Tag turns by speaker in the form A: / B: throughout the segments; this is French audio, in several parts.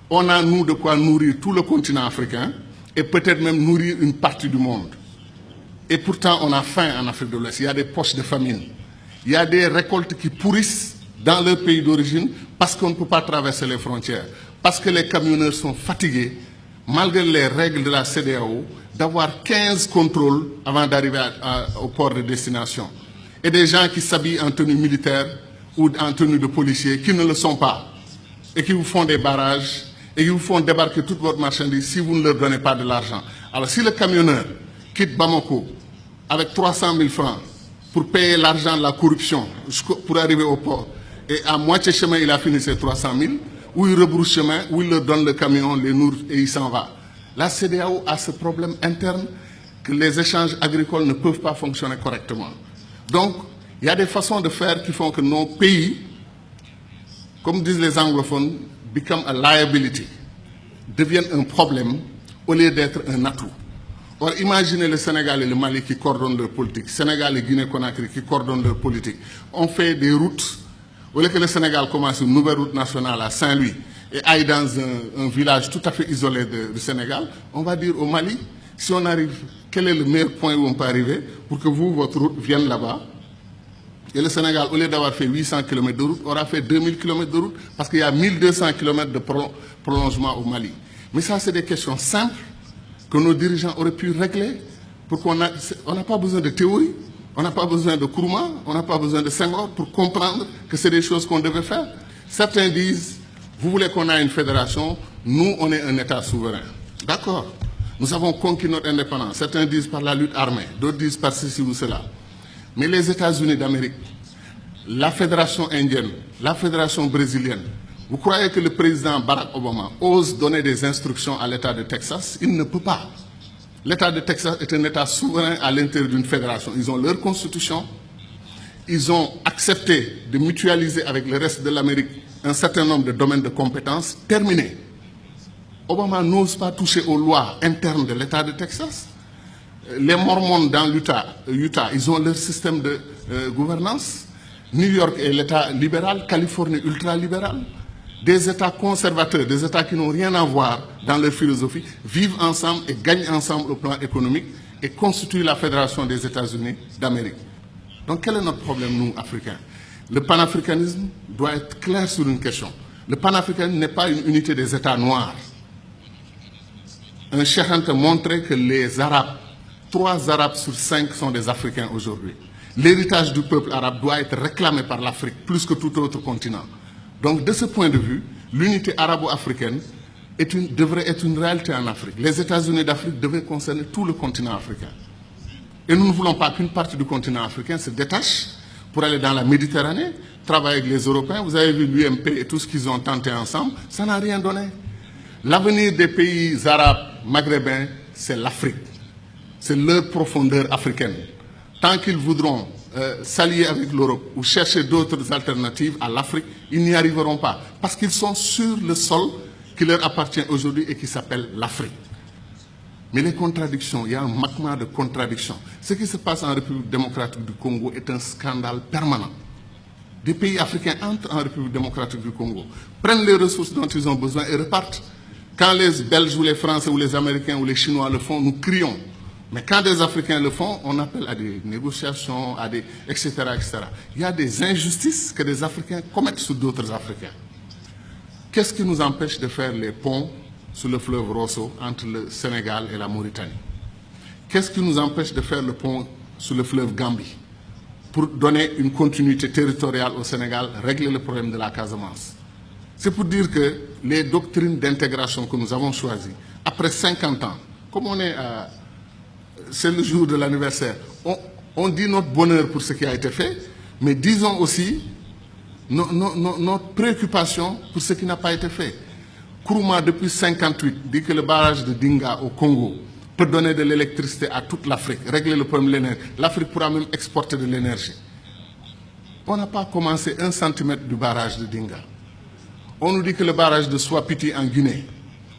A: On a, nous, de quoi nourrir tout le continent africain et peut-être même nourrir une partie du monde. Et pourtant, on a faim en Afrique de l'Ouest. Il y a des poches de famine. Il y a des récoltes qui pourrissent dans leur pays d'origine parce qu'on ne peut pas traverser les frontières. Parce que les camionneurs sont fatigués, malgré les règles de la CEDEAO, d'avoir 15 contrôles avant d'arriver au port de destination. Et des gens qui s'habillent en tenue militaire ou en tenue de policier qui ne le sont pas et qui vous font des barrages et qui vous font débarquer toute votre marchandise si vous ne leur donnez pas de l'argent. Alors si le camionneur quitte Bamako avec 300 000 francs pour payer l'argent de la corruption pour arriver au port, et à moitié chemin il a fini ses 300 000, ou il rebrousse chemin, ou il leur donne le camion, les nourrit et il s'en va. La CEDEAO a ce problème interne que les échanges agricoles ne peuvent pas fonctionner correctement. Donc, il y a des façons de faire qui font que nos pays, comme disent les anglophones, become a liability, deviennent un problème au lieu d'être un atout. Or, imaginez le Sénégal et le Mali qui coordonnent leur politique, Sénégal et Guinée-Conakry qui coordonnent leur politique. On fait des routes, au lieu que le Sénégal commence une nouvelle route nationale à Saint-Louis et aille dans un village tout à fait isolé du Sénégal, on va dire au Mali, si on arrive, quel est le meilleur point où on peut arriver pour que vous, votre route, vienne là-bas. Et le Sénégal, au lieu d'avoir fait 800 km de route, aura fait 2000 km de route parce qu'il y a 1200 km de prolongement au Mali. Mais ça, c'est des questions simples que nos dirigeants auraient pu régler pour qu'on n'a pas besoin de théorie, on n'a pas besoin de Nkrumah, on n'a pas besoin de Senghor pour comprendre que c'est des choses qu'on devait faire. Certains disent, vous voulez qu'on ait une fédération, nous, on est un État souverain. D'accord. Nous avons conquis notre indépendance. Certains disent par la lutte armée, d'autres disent par ceci ou cela. Mais les États-Unis d'Amérique, la fédération indienne, la fédération brésilienne, vous croyez que le président Barack Obama ose donner des instructions à l'État de Texas? Il ne peut pas. L'État de Texas est un État souverain à l'intérieur d'une fédération. Ils ont leur constitution. Ils ont accepté de mutualiser avec le reste de l'Amérique un certain nombre de domaines de compétences. Terminé. Obama n'ose pas toucher aux lois internes de l'État de Texas. Les Mormons dans l'Utah, ils ont leur système de gouvernance. New York est l'État libéral, Californie ultra-libéral. Des États conservateurs, des États qui n'ont rien à voir dans leur philosophie, vivent ensemble et gagnent ensemble au plan économique et constituent la Fédération des États-Unis d'Amérique. Donc quel est notre problème, nous, Africains? Le panafricanisme doit être clair sur une question. Le panafricanisme n'est pas une unité des États noirs. Un Cheikh Anta montrait que les Arabes, 3 Arabes sur 5 sont des Africains aujourd'hui. L'héritage du peuple arabe doit être réclamé par l'Afrique plus que tout autre continent. Donc de ce point de vue, l'unité arabo-africaine devrait être une réalité en Afrique. Les États-Unis d'Afrique devaient concerner tout le continent africain. Et nous ne voulons pas qu'une partie du continent africain se détache pour aller dans la Méditerranée, travailler avec les Européens. Vous avez vu l'UMP et tout ce qu'ils ont tenté ensemble, ça n'a rien donné. L'avenir des pays arabes, maghrébins, c'est l'Afrique. C'est leur profondeur africaine. Tant qu'ils voudront s'allier avec l'Europe ou chercher d'autres alternatives à l'Afrique, ils n'y arriveront pas. Parce qu'ils sont sur le sol qui leur appartient aujourd'hui et qui s'appelle l'Afrique. Mais les contradictions, il y a un magma de contradictions. Ce qui se passe en République démocratique du Congo est un scandale permanent. Des pays africains entrent en République démocratique du Congo, prennent les ressources dont ils ont besoin et repartent. Quand les Belges ou les Français ou les Américains ou les Chinois le font, nous crions. Mais quand des Africains le font, on appelle à des négociations, à des etc., etc. Il y a des injustices que des Africains commettent sur d'autres Africains. Qu'est-ce qui nous empêche de faire les ponts sur le fleuve Rosso entre le Sénégal et la Mauritanie? Qu'est-ce qui nous empêche de faire le pont sur le fleuve Gambie pour donner une continuité territoriale au Sénégal, régler le problème de la Casamance? C'est pour dire que les doctrines d'intégration que nous avons choisies, après 50 ans, comme on est à... C'est le jour de l'anniversaire. On dit notre bonheur pour ce qui a été fait, mais disons aussi notre préoccupation pour ce qui n'a pas été fait. Nkrumah, depuis 1958, dit que le barrage de Dinga au Congo peut donner de l'électricité à toute l'Afrique, régler le problème de l'énergie. L'Afrique pourra même exporter de l'énergie. On n'a pas commencé 1 centimètre du barrage de Dinga. On nous dit que le barrage de Swapiti en Guinée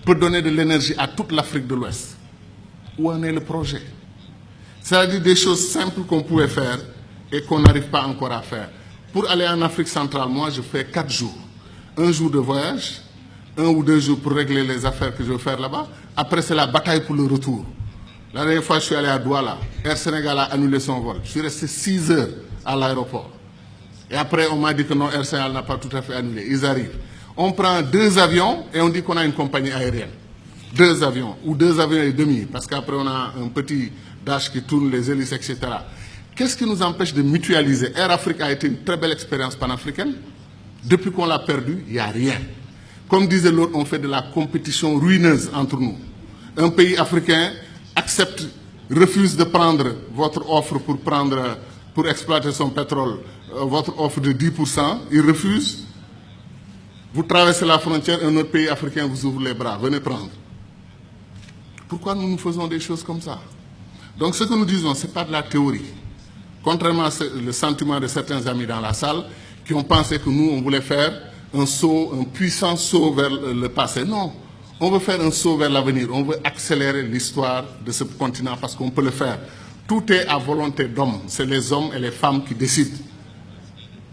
A: peut donner de l'énergie à toute l'Afrique de l'Ouest. Où en est le projet? C'est-à-dire des choses simples qu'on pouvait faire et qu'on n'arrive pas encore à faire. Pour aller en Afrique centrale, moi, je fais 4 jours. 1 jour de voyage, 1 ou 2 jours pour régler les affaires que je veux faire là-bas. Après, c'est la bataille pour le retour. La dernière fois, je suis allé à Douala. Air Sénégal a annulé son vol. Je suis resté 6 heures à l'aéroport. Et après, on m'a dit que non, Air Sénégal n'a pas tout à fait annulé. Ils arrivent. On prend 2 avions et on dit qu'on a une compagnie aérienne. 2 avions, ou 2 avions et demi, parce qu'après, on a un petit dash qui tourne, les hélices, etc. Qu'est-ce qui nous empêche de mutualiser? Air Afrique a été une très belle expérience panafricaine. Depuis qu'on l'a perdu, il n'y a rien. Comme disait l'autre, on fait de la compétition ruineuse entre nous. Un pays africain accepte, refuse de prendre votre offre pour exploiter son pétrole, votre offre de 10%, il refuse. Vous traversez la frontière, un autre pays africain vous ouvre les bras, venez prendre. Pourquoi nous faisons des choses comme ça? Donc ce que nous disons, ce n'est pas de la théorie. Contrairement à le sentiment de certains amis dans la salle qui ont pensé que nous, on voulait faire un saut, un puissant saut vers le passé. Non, on veut faire un saut vers l'avenir. On veut accélérer l'histoire de ce continent parce qu'on peut le faire. Tout est à volonté d'hommes. C'est les hommes et les femmes qui décident.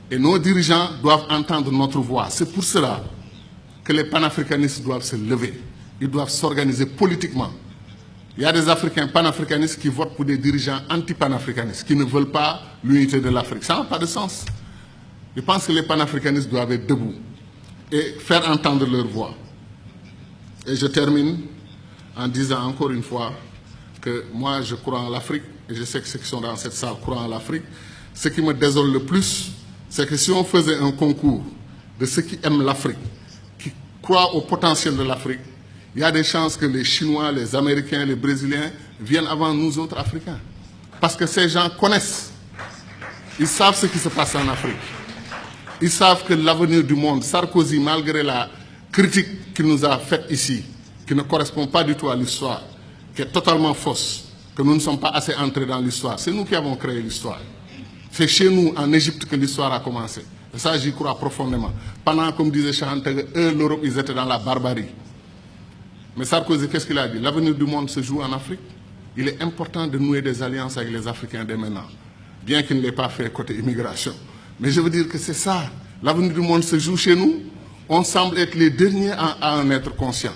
A: Et nos dirigeants doivent entendre notre voix. C'est pour cela que les panafricanistes doivent se lever. Ils doivent s'organiser politiquement. Il y a des Africains panafricanistes qui votent pour des dirigeants anti-panafricanistes, qui ne veulent pas l'unité de l'Afrique. Ça n'a pas de sens. Je pense que les panafricanistes doivent être debout et faire entendre leur voix. Et je termine en disant encore une fois que moi, je crois en l'Afrique, et je sais que ceux qui sont dans cette salle croient en l'Afrique. Ce qui me désole le plus, c'est que si on faisait un concours de ceux qui aiment l'Afrique, qui croient au potentiel de l'Afrique, il y a des chances que les Chinois, les Américains, les Brésiliens viennent avant nous autres Africains. Parce que ces gens connaissent. Ils savent ce qui se passe en Afrique. Ils savent que l'avenir du monde, Sarkozy, malgré la critique qu'il nous a faite ici, qui ne correspond pas du tout à l'histoire, qui est totalement fausse, que nous ne sommes pas assez entrés dans l'histoire. C'est nous qui avons créé l'histoire. C'est chez nous, en Égypte, que l'histoire a commencé. Et ça, j'y crois profondément. Pendant, comme disait Chahanteg, eux, l'Europe, ils étaient dans la barbarie. Mais Sarkozy, qu'est-ce qu'il a dit? L'avenir du monde se joue en Afrique. Il est important de nouer des alliances avec les Africains dès maintenant, bien qu'il ne l'ait pas fait côté immigration. Mais je veux dire que c'est ça. L'avenir du monde se joue chez nous. On semble être les derniers à en être conscients.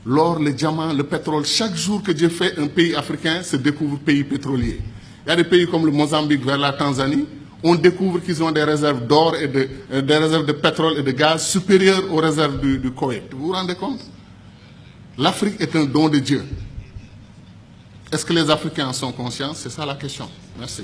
A: L'or, le diamant, le pétrole, chaque jour que Dieu fait, un pays africain se découvre pays pétrolier. Il y a des pays comme le Mozambique vers la Tanzanie, on découvre qu'ils ont des réserves d'or et des réserves de pétrole et de gaz supérieures aux réserves du Koweït. Vous vous rendez compte? L'Afrique est un don de Dieu. Est-ce que les Africains en sont conscients? C'est ça la question. Merci.